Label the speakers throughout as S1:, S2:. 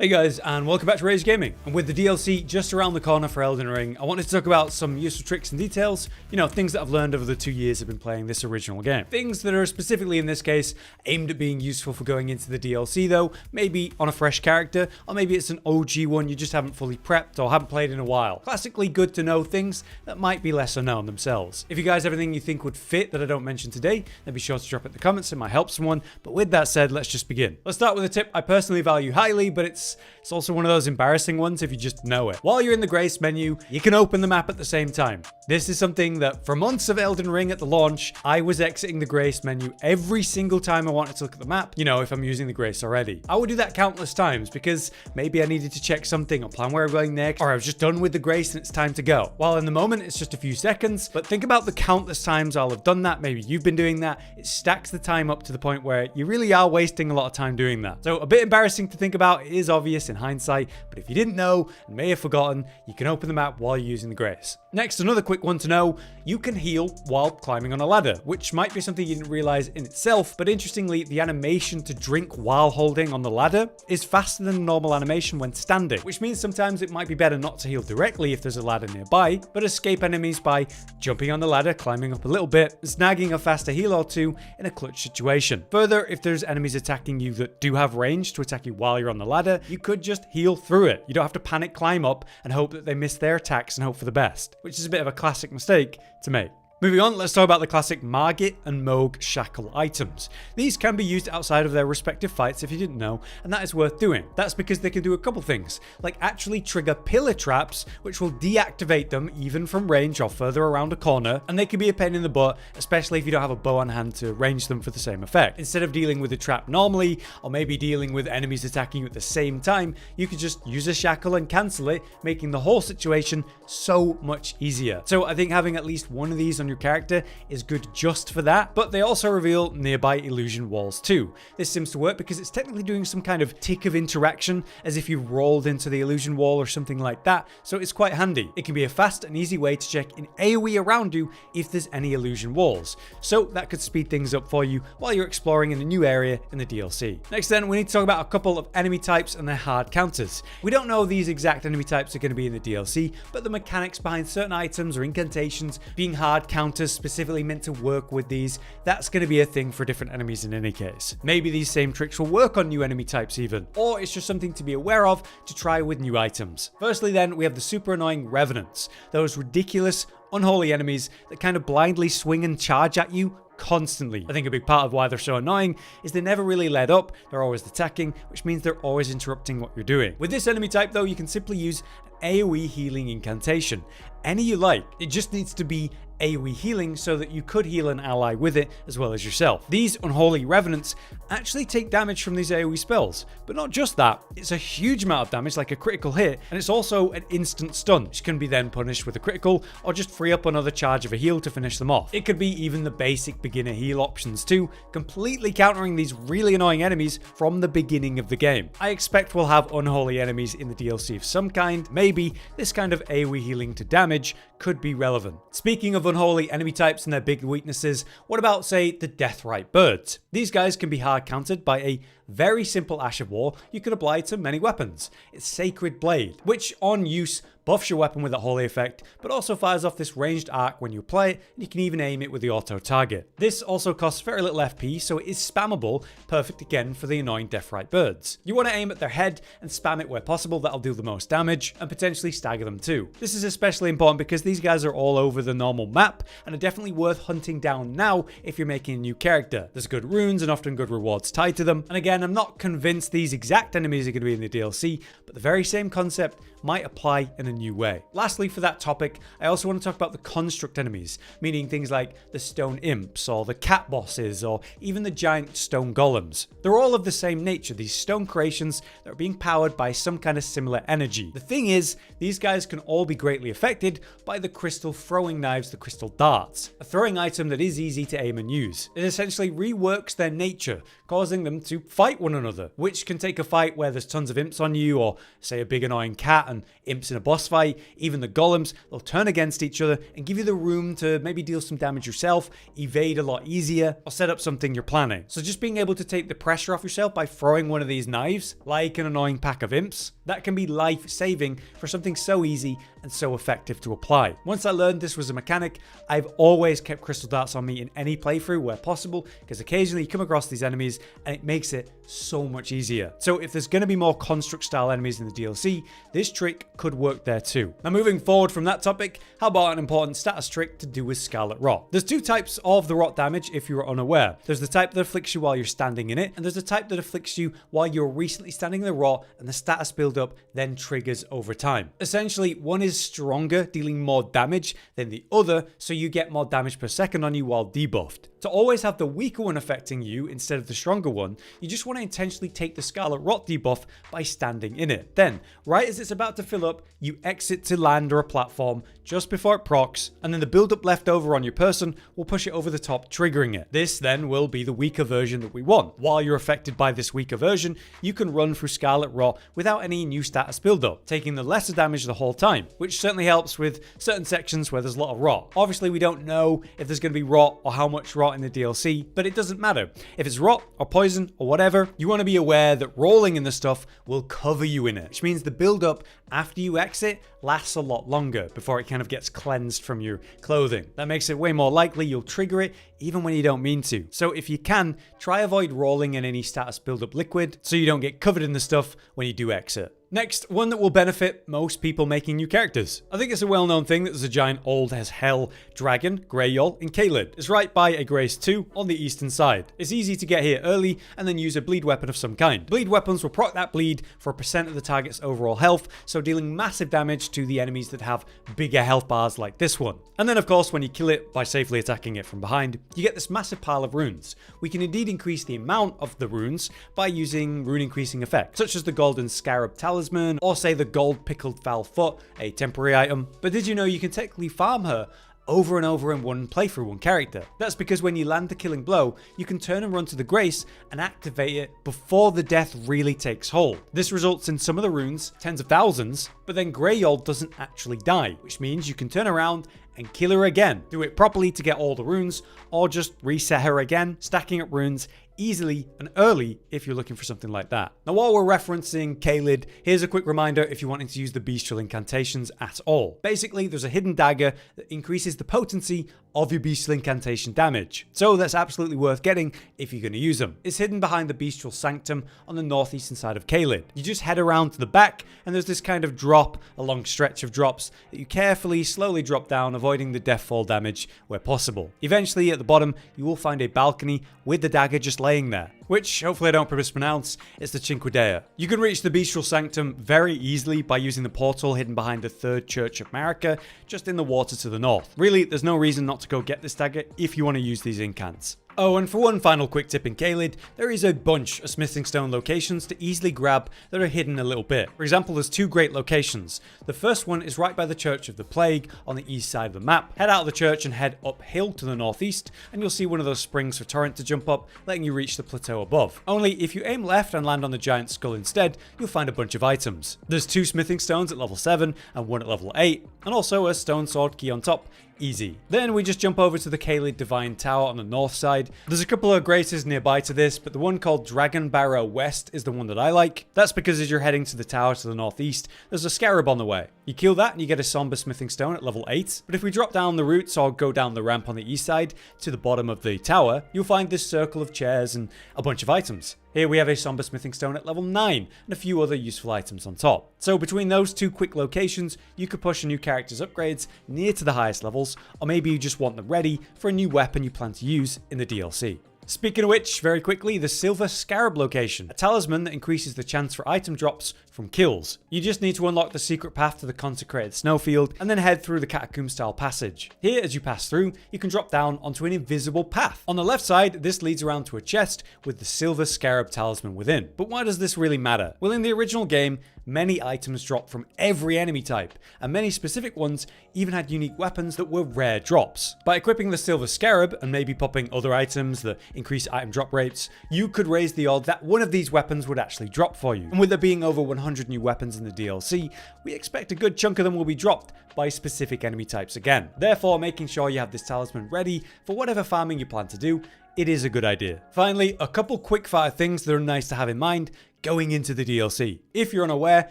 S1: Hey guys, and welcome back to Rage Gaming. And with the DLC just around the corner for Elden Ring, I wanted to talk about some useful tricks and details, things that I've learned over the 2 years I've been playing this original game. Things that are specifically in this case aimed at being useful for going into the DLC though, maybe on a fresh character, or maybe it's an OG one you just haven't fully prepped or haven't played in a while. Classically good to know things that might be lesser known themselves. If you guys have anything you think would fit that I don't mention today, then be sure to drop it in the comments, it might help someone. But with that said, let's just begin. Let's start with a tip I personally value highly, but it's also one of those embarrassing ones if you just know it. While you're in the grace menu, you can open the map at the same time. This is something that for months of Elden Ring at the launch, I was exiting the grace menu every single time I wanted to look at the map, if I'm using the grace already. I would do that countless times because maybe I needed to check something or plan where I'm going next, or I was just done with the grace and it's time to go. While in the moment, it's just a few seconds, but think about the countless times I'll have done that. Maybe you've been doing that. It stacks the time up to the point where you really are wasting a lot of time doing that. So a bit embarrassing to think about. It is obvious in hindsight, but if you didn't know and may have forgotten, you can open the map while you're using the grace. Next, another quick one to know, you can heal while climbing on a ladder, which might be something you didn't realize in itself, but interestingly, the animation to drink while holding on the ladder is faster than normal animation when standing, which means sometimes it might be better not to heal directly if there's a ladder nearby, but escape enemies by jumping on the ladder, climbing up a little bit, snagging a faster heal or two in a clutch situation. Further, if there's enemies attacking you that do have range to attack you while you're on the ladder, you could just heal through it. You don't have to panic climb up and hope that they miss their attacks and hope for the best, which is a bit of a classic mistake to make. Moving on, let's talk about the classic Margit and Mohg shackle items. These can be used outside of their respective fights if you didn't know, and that is worth doing. That's because they can do a couple things, like actually trigger pillar traps, which will deactivate them even from range or further around a corner, and they can be a pain in the butt, especially if you don't have a bow on hand to range them for the same effect. Instead of dealing with a trap normally, or maybe dealing with enemies attacking you at the same time, you could just use a shackle and cancel it, making the whole situation so much easier. So I think having at least one of these on your character is good just for that, but they also reveal nearby illusion walls too. This seems to work because it's technically doing some kind of tick of interaction as if you rolled into the illusion wall or something like that, so it's quite handy. It can be a fast and easy way to check in AoE around you if there's any illusion walls, so that could speed things up for you while you're exploring in a new area in the DLC. Next then, we need to talk about a couple of enemy types and their hard counters. We don't know these exact enemy types are going to be in the DLC, but the mechanics behind certain items or incantations being hard counters specifically meant to work with these, that's going to be a thing for different enemies in any case. Maybe these same tricks will work on new enemy types even, or it's just something to be aware of to try with new items. Firstly then, we have the super annoying revenants, those ridiculous, unholy enemies that kind of blindly swing and charge at you constantly. I think a big part of why they're so annoying is they never really let up, they're always attacking, which means they're always interrupting what you're doing. With this enemy type though, you can simply use an AoE healing incantation. Any you like, it just needs to be AoE healing so that you could heal an ally with it as well as yourself. These unholy revenants actually take damage from these AoE spells, but not just that, it's a huge amount of damage like a critical hit, and it's also an instant stun, which can be then punished with a critical or just free up another charge of a heal to finish them off. It could be even the basic beginner heal options too, completely countering these really annoying enemies from the beginning of the game. I expect we'll have unholy enemies in the DLC of some kind. Maybe this kind of AoE healing to damage could be relevant. Speaking of unholy enemy types and their big weaknesses, what about, say, the Deathrite birds? These guys can be hard countered by a very simple Ash of War you could apply to many weapons. It's Sacred Blade, which on use buffs your weapon with a holy effect, but also fires off this ranged arc when you apply it, and you can even aim it with the auto target. This also costs very little FP, so it is spammable, perfect again for the annoying Deathrite birds. You want to aim at their head and spam it where possible, that'll do the most damage, and potentially stagger them too. This is especially important because these guys are all over the normal map, and are definitely worth hunting down now if you're making a new character. There's good runes and often good rewards tied to them, and again, I'm not convinced these exact enemies are going to be in the DLC, but the very same concept might apply in a new way. Lastly, for that topic, I also want to talk about the construct enemies, meaning things like the stone imps or the cat bosses or even the giant stone golems. They're all of the same nature, these stone creations that are being powered by some kind of similar energy. The thing is, these guys can all be greatly affected by the crystal throwing knives, the crystal darts, a throwing item that is easy to aim and use. It essentially reworks their nature, causing them to fire fight one another, which can take a fight where there's tons of imps on you, or say a big annoying cat and imps in a boss fight. Even the golems, they'll turn against each other and give you the room to maybe deal some damage yourself, evade a lot easier, or set up something you're planning. So just being able to take the pressure off yourself by throwing one of these knives, like an annoying pack of imps, that can be life-saving for something so easy and so effective to apply. Once I learned this was a mechanic, I've always kept crystal darts on me in any playthrough where possible, because occasionally you come across these enemies and it makes it so much easier. So if there's going to be more construct style enemies in the DLC, this trick could work there too. Now moving forward from that topic, how about an important status trick to do with Scarlet Rot? There's two types of the rot damage if you're unaware. There's the type that afflicts you while you're standing in it, and there's the type that afflicts you while you're recently standing in the rot and the status build up then triggers over time. Essentially, one is stronger, dealing more damage than the other, so you get more damage per second on you while debuffed. To always have the weaker one affecting you instead of the stronger one, you just want to intentionally take the Scarlet Rot debuff by standing in it. Then, right as it's about to fill up, you exit to land or a platform just before it procs, and then the build-up left over on your person will push it over the top, triggering it. This then will be the weaker version that we want. While you're affected by this weaker version, you can run through Scarlet Rot without any new status build-up, taking the lesser damage the whole time, which certainly helps with certain sections where there's a lot of rot. Obviously, we don't know if there's going to be rot or how much rot in the DLC, but it doesn't matter. If it's rot or poison or whatever, you want to be aware that rolling in the stuff will cover you in it, which means the build-up after you exit lasts a lot longer before it kind of gets cleansed from your clothing. That makes it way more likely you'll trigger it even when you don't mean to. So if you can, try avoid rolling in any status build-up liquid so you don't get covered in the stuff when you do exit. Next, one that will benefit most people making new characters. I think it's a well-known thing that there's a giant old as hell dragon, Greyoll, in Caelid. It's right by a Grace 2 on the eastern side. It's easy to get here early and then use a bleed weapon of some kind. Bleed weapons will proc that bleed for a percent of the target's overall health, so dealing massive damage to the enemies that have bigger health bars like this one. And then of course, when you kill it by safely attacking it from behind, you get this massive pile of runes. We can indeed increase the amount of the runes by using rune increasing effects, such as the golden scarab talisman, or say the gold pickled foul foot, a temporary item. But did you know you can technically farm her over and over in one playthrough, one character? That's because when you land the killing blow, you can turn and run to the Grace and activate it before the death really takes hold. This results in some of the runes, tens of thousands, but then Greyoll doesn't actually die, which means you can turn around and kill her again. Do it properly to get all the runes, or just reset her again, stacking up runes easily and early if you're looking for something like that. Now, while we're referencing Caelid, here's a quick reminder if you're wanting to use the bestial incantations at all. Basically, there's a hidden dagger that increases the potency of your bestial incantation damage, so that's absolutely worth getting if you're going to use them. It's hidden behind the bestial sanctum on the northeastern side of Caelid. You just head around to the back and there's this kind of drop, a long stretch of drops that you carefully, slowly drop down, avoiding the death fall damage where possible. Eventually at the bottom you will find a balcony with the dagger just laying there, which hopefully I don't mispronounce. It's the Cinquedea. You can reach the bestial sanctum very easily by using the portal hidden behind the third church of Marika, just in the water to the north. Really, there's no reason not to go get this dagger if you want to use these incants. Oh, and for one final quick tip in Caelid, there is a bunch of smithing stone locations to easily grab that are hidden a little bit. For example, there's two great locations. The first one is right by the Church of the Plague on the east side of the map. Head out of the church and head uphill to the northeast, and you'll see one of those springs for Torrent to jump up, letting you reach the plateau above. Only if you aim left and land on the giant skull instead, you'll find a bunch of items. There's 2 smithing stones at level 7 and 1 at level 8, and also a stone sword key on top. Easy. Then we just jump over to the Caelid Devine Tower on the north side. There's a couple of graces nearby to this, but the one called Dragon Barrow West is the one that I like. That's because as you're heading to the tower to the northeast, there's a scarab on the way. You kill that and you get a somber smithing stone at level 8. But if we drop down the roots or go down the ramp on the east side to the bottom of the tower, you'll find this circle of chairs and a bunch of items. Here we have a somber smithing stone at level 9 and a few other useful items on top. So between those 2 quick locations, you could push a new character's upgrades near to the highest levels, or maybe you just want them ready for a new weapon you plan to use in the DLC. Speaking of which, very quickly, the Silver Scarab location, a talisman that increases the chance for item drops from kills. You just need to unlock the secret path to the consecrated snowfield and then head through the catacomb style passage. Here, as you pass through, you can drop down onto an invisible path. On the left side, this leads around to a chest with the Silver Scarab talisman within. But why does this really matter? Well, in the original game, many items dropped from every enemy type, and many specific ones even had unique weapons that were rare drops. By equipping the Silver Scarab and maybe popping other items that increase item drop rates, you could raise the odds that one of these weapons would actually drop for you. And with there being over 100 new weapons in the DLC, we expect a good chunk of them will be dropped by specific enemy types again. Therefore, making sure you have this talisman ready for whatever farming you plan to do, it is a good idea. Finally, a couple quickfire things that are nice to have in mind going into the DLC. If you're unaware,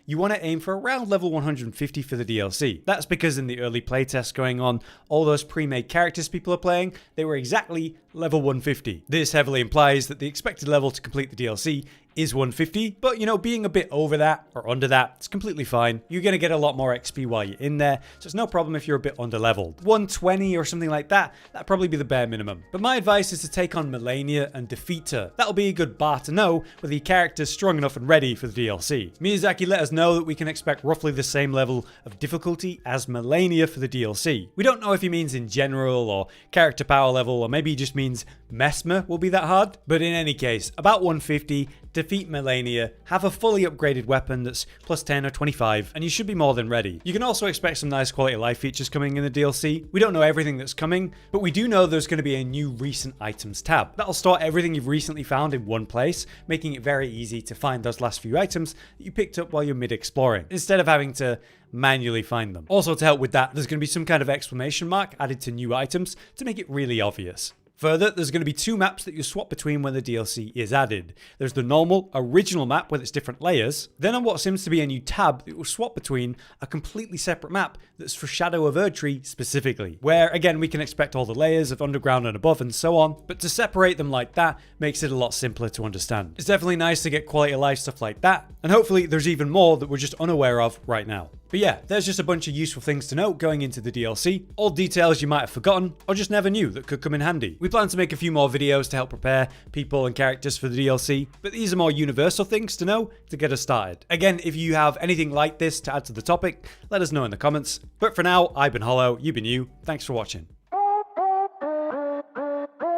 S1: you want to aim for around level 150 for the DLC. That's because in the early playtests going on, all those pre-made characters people are playing, they were exactly level 150. This heavily implies that the expected level to complete the DLC is 150, but you know, being a bit over that or under that, it's completely fine. You're going to get a lot more XP while you're in there, so it's no problem if you're a bit under leveled. 120 or something like that, that'd probably be the bare minimum. But my advice is to take on Malenia and defeat her. That'll be a good bar to know whether your character's strong enough and ready for the DLC. Miyazaki let us know that we can expect roughly the same level of difficulty as Malenia for the DLC. We don't know if he means in general or character power level, or maybe he just means Messmer will be that hard. But in any case, about 150, defeat Malenia, have a fully upgraded weapon that's plus 10 or 25, and you should be more than ready. You can also expect some nice quality of life features coming in the DLC. We don't know everything that's coming, but we do know there's going to be a new recent items tab. That'll store everything you've recently found in one place, making it very easy to find those last few items that you picked up while you're mid-exploring, instead of having to manually find them. Also, to help with that, there's going to be some kind of exclamation mark added to new items to make it really obvious. Further, there's going to be two maps that you swap between when the DLC is added. There's the normal, original map with its different layers. Then on what seems to be a new tab that will swap between a completely separate map that's for Shadow of Erdtree specifically, where again we can expect all the layers of underground and above and so on, but to separate them like that makes it a lot simpler to understand. It's definitely nice to get quality of life stuff like that, and hopefully there's even more that we're just unaware of right now. But yeah, there's just a bunch of useful things to note going into the DLC, all details you might have forgotten or just never knew that could come in handy. We plan to make a few more videos to help prepare people and characters for the DLC, but these are more universal things to know to get us started. Again, if you have anything like this to add to the topic, let us know in the comments. But for now, I've been Hollow, you've been you, thanks for watching.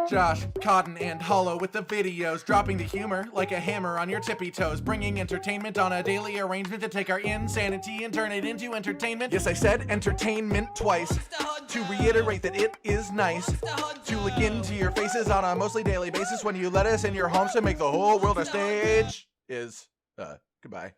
S2: Josh, Cotton, and Hollow with the videos, dropping the humor like a hammer on your tippy toes, bringing entertainment on a daily arrangement to take our insanity and turn it into entertainment. Yes, I said entertainment twice, to reiterate that it is nice to look into your faces on a mostly daily basis when you let us in your homes to make the whole world a stage. Goodbye.